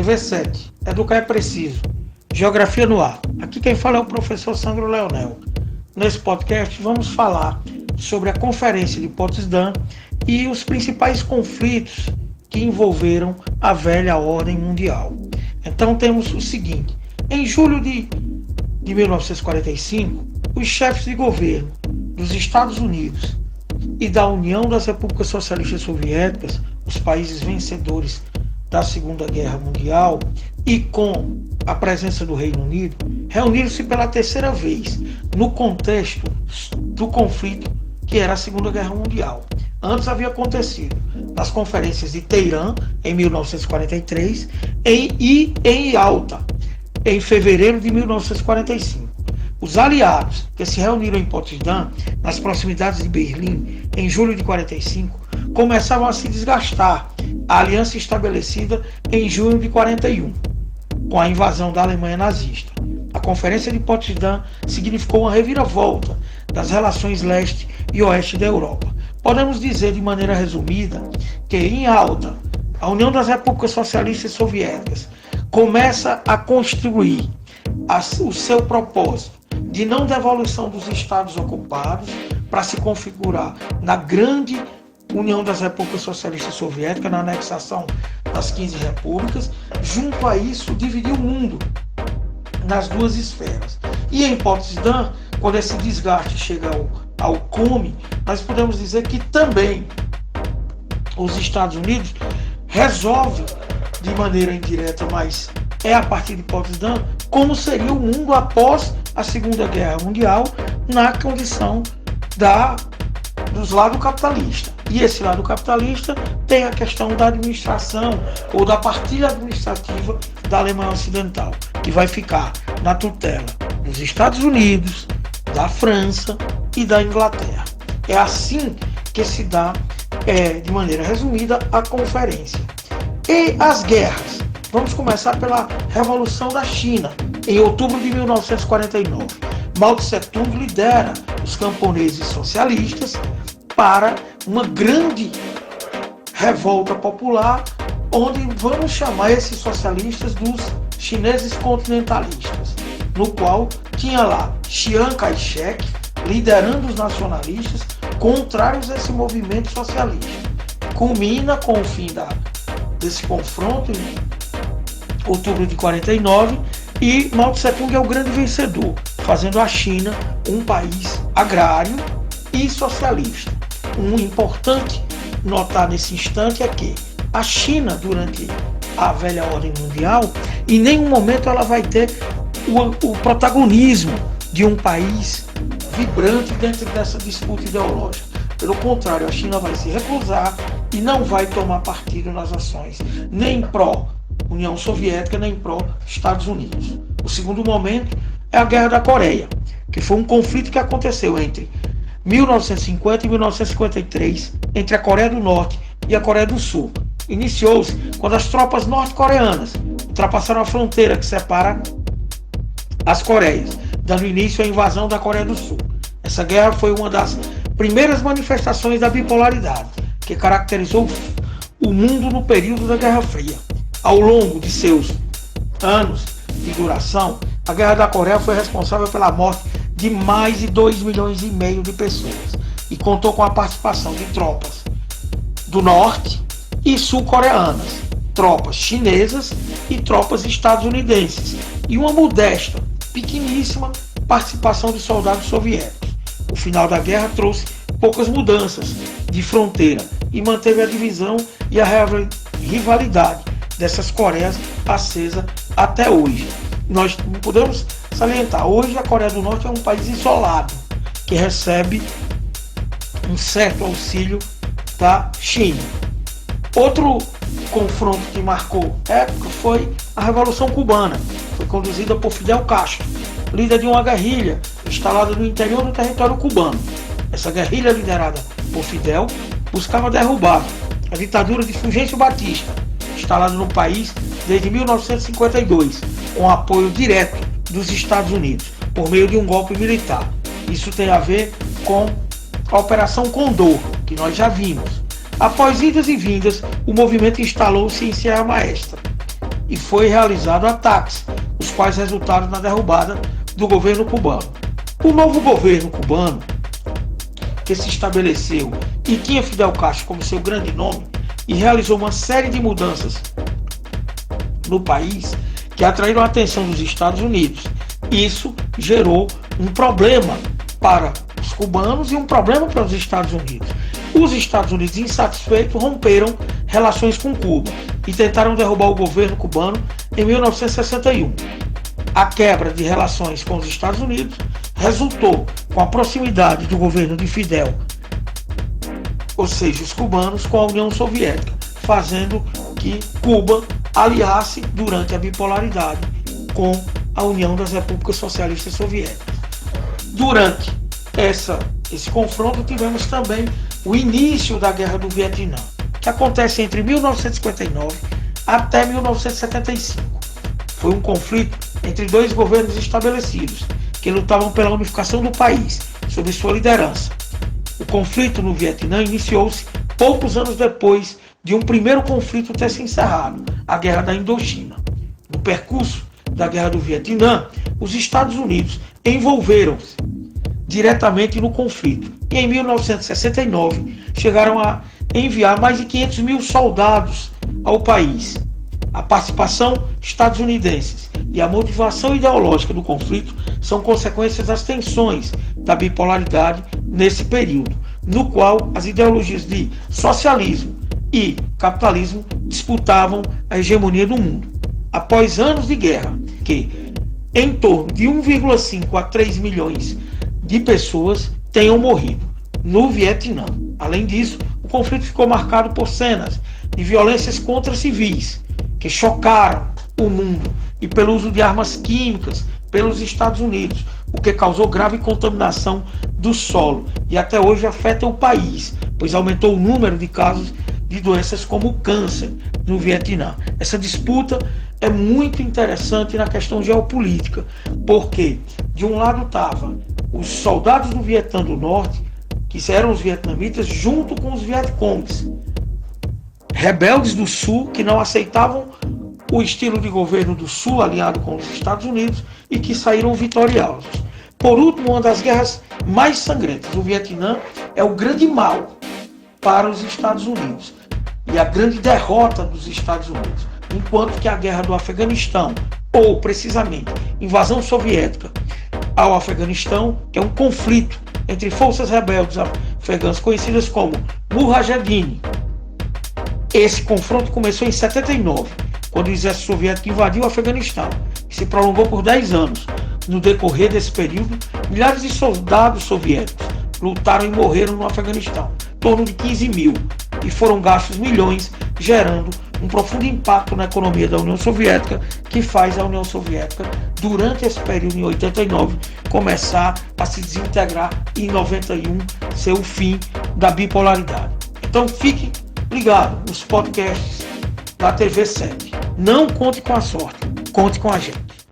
TV7, Educar é Preciso, Geografia no Ar. Aqui quem fala é o professor Sandro Leonel. Nesse podcast vamos falar sobre a Conferência de Potsdam e os principais conflitos que envolveram a velha ordem mundial. Então temos o seguinte: em julho de 1945, os chefes de governo dos Estados Unidos e da União das Repúblicas Socialistas Soviéticas, os países vencedores da Segunda Guerra Mundial, e com a presença do Reino Unido, reuniram-se pela terceira vez no contexto do conflito que era a Segunda Guerra Mundial. Antes havia acontecido nas conferências de Teherã, em 1943, e em Yalta, em fevereiro de 1945. Os aliados que se reuniram em Potsdam, nas proximidades de Berlim, em julho de 1945, começavam a se desgastar a aliança estabelecida em junho de 1941, com a invasão da Alemanha nazista. A Conferência de Potsdam significou uma reviravolta das relações leste e oeste da Europa. Podemos dizer de maneira resumida que em Yalta, a União das Repúblicas Socialistas Soviéticas começa a construir o seu propósito de não devolução dos estados ocupados para se configurar na grande União das Repúblicas Socialistas Soviéticas, na anexação das 15 repúblicas. Junto a isso, dividir o mundo nas duas esferas. E em Potsdam, quando esse desgaste chega ao cume, nós podemos dizer que também os Estados Unidos resolvem de maneira indireta, mas é a partir de Potsdam, como seria o mundo após a Segunda Guerra Mundial na condição dos lados capitalistas. E esse lado capitalista tem a questão da administração ou da partilha administrativa da Alemanha Ocidental, que vai ficar na tutela dos Estados Unidos, da França e da Inglaterra. É assim que se dá, de maneira resumida, a conferência. E as guerras? Vamos começar pela Revolução da China, em outubro de 1949. Mao Tse-tung lidera os camponeses socialistas para uma grande revolta popular, onde vamos chamar esses socialistas dos chineses continentalistas, no qual tinha lá Chiang Kai-shek liderando os nacionalistas contrários a esse movimento socialista. Culmina com o fim desse confronto em outubro de 49, e Mao Tse-tung é o grande vencedor, fazendo a China um país agrário e socialista. Um importante notar nesse instante é que a China, durante a velha ordem mundial, em nenhum momento ela vai ter o protagonismo de um país vibrante dentro dessa disputa ideológica. Pelo contrário, a China vai se recusar e não vai tomar partido nas ações, nem pró-União Soviética, nem pró-Estados Unidos. O segundo momento é a Guerra da Coreia, que foi um conflito que aconteceu entre 1950 e 1953, entre a Coreia do Norte e a Coreia do Sul. Iniciou-se quando as tropas norte-coreanas ultrapassaram a fronteira que separa as Coreias, dando início à invasão da Coreia do Sul. Essa guerra foi uma das primeiras manifestações da bipolaridade que caracterizou o mundo no período da Guerra Fria. Ao longo de seus anos de duração, a Guerra da Coreia foi responsável pela morte de mais de 2,5 milhões de pessoas e contou com a participação de tropas do norte e sul-coreanas, tropas chinesas e tropas estadunidenses, e uma modesta, pequeníssima participação de soldados soviéticos. O final da guerra trouxe poucas mudanças de fronteira e manteve a divisão e a rivalidade dessas Coreias acesa até hoje. Nós não podemos salientar, hoje a Coreia do Norte é um país isolado, que recebe um certo auxílio da China. Outro confronto que marcou época foi a Revolução Cubana. Foi conduzida por Fidel Castro, líder de uma guerrilha instalada no interior do território cubano. Essa guerrilha, liderada por Fidel, buscava derrubar a ditadura de Fulgêncio Batista, instalada no país desde 1952, com apoio direto dos Estados Unidos, por meio de um golpe militar. Isso tem a ver com a Operação Condor, que nós já vimos. Após idas e vindas, o movimento instalou-se em Sierra Maestra e foi realizado ataques, os quais resultaram na derrubada do governo cubano. O novo governo cubano, que se estabeleceu e tinha Fidel Castro como seu grande nome, e realizou uma série de mudanças no país que atraíram a atenção dos Estados Unidos. Isso gerou um problema para os cubanos e um problema para os Estados Unidos. Os Estados Unidos, insatisfeitos, romperam relações com Cuba e tentaram derrubar o governo cubano em 1961. A quebra de relações com os Estados Unidos resultou com a proximidade do governo de Fidel, ou seja, os cubanos, com a União Soviética, fazendo que Cuba aliasse durante a bipolaridade com a União das Repúblicas Socialistas Soviéticas. Durante esse confronto tivemos também o início da Guerra do Vietnã, que acontece entre 1959 até 1975. Foi um conflito entre dois governos estabelecidos, que lutavam pela unificação do país, sob sua liderança. O conflito no Vietnã iniciou-se poucos anos depois de um primeiro conflito ter se encerrado, a Guerra da Indochina. No percurso da Guerra do Vietnã, os Estados Unidos envolveram-se diretamente no conflito e em 1969 chegaram a enviar mais de 500 mil soldados ao país. A participação estadunidense e a motivação ideológica do conflito são consequências das tensões da bipolaridade nesse período, no qual as ideologias de socialismo e capitalismo disputavam a hegemonia do mundo. Após anos de guerra, que em torno de 1,5 a 3 milhões de pessoas tenham morrido no Vietnã. Além disso, o conflito ficou marcado por cenas de violências contra civis, que chocaram o mundo, e pelo uso de armas químicas pelos Estados Unidos, o que causou grave contaminação do solo e até hoje afeta o país, pois aumentou o número de casos de doenças como o câncer no Vietnã. Essa disputa é muito interessante na questão geopolítica, porque de um lado estavam os soldados do Vietnã do Norte, que eram os vietnamitas, junto com os Vietcongs, rebeldes do Sul, que não aceitavam o estilo de governo do Sul alinhado com os Estados Unidos e que saíram vitoriosos. Por último, uma das guerras mais sangrentas. O Vietnã é o grande mal para os Estados Unidos e a grande derrota dos Estados Unidos, enquanto que a guerra do Afeganistão, ou precisamente invasão soviética ao Afeganistão, que é um conflito entre forças rebeldes afegãs conhecidas como Mujahedin. Esse confronto começou em 79, quando o exército soviético invadiu o Afeganistão, e se prolongou por 10 anos. No decorrer desse período, milhares de soldados soviéticos lutaram e morreram no Afeganistão, em torno de 15 mil, e foram gastos milhões, gerando um profundo impacto na economia da União Soviética, que faz a União Soviética, durante esse período em 89, começar a se desintegrar e em 91 ser o fim da bipolaridade. Então fique ligado nos podcasts da TV 7. Não conte com a sorte, conte com a gente.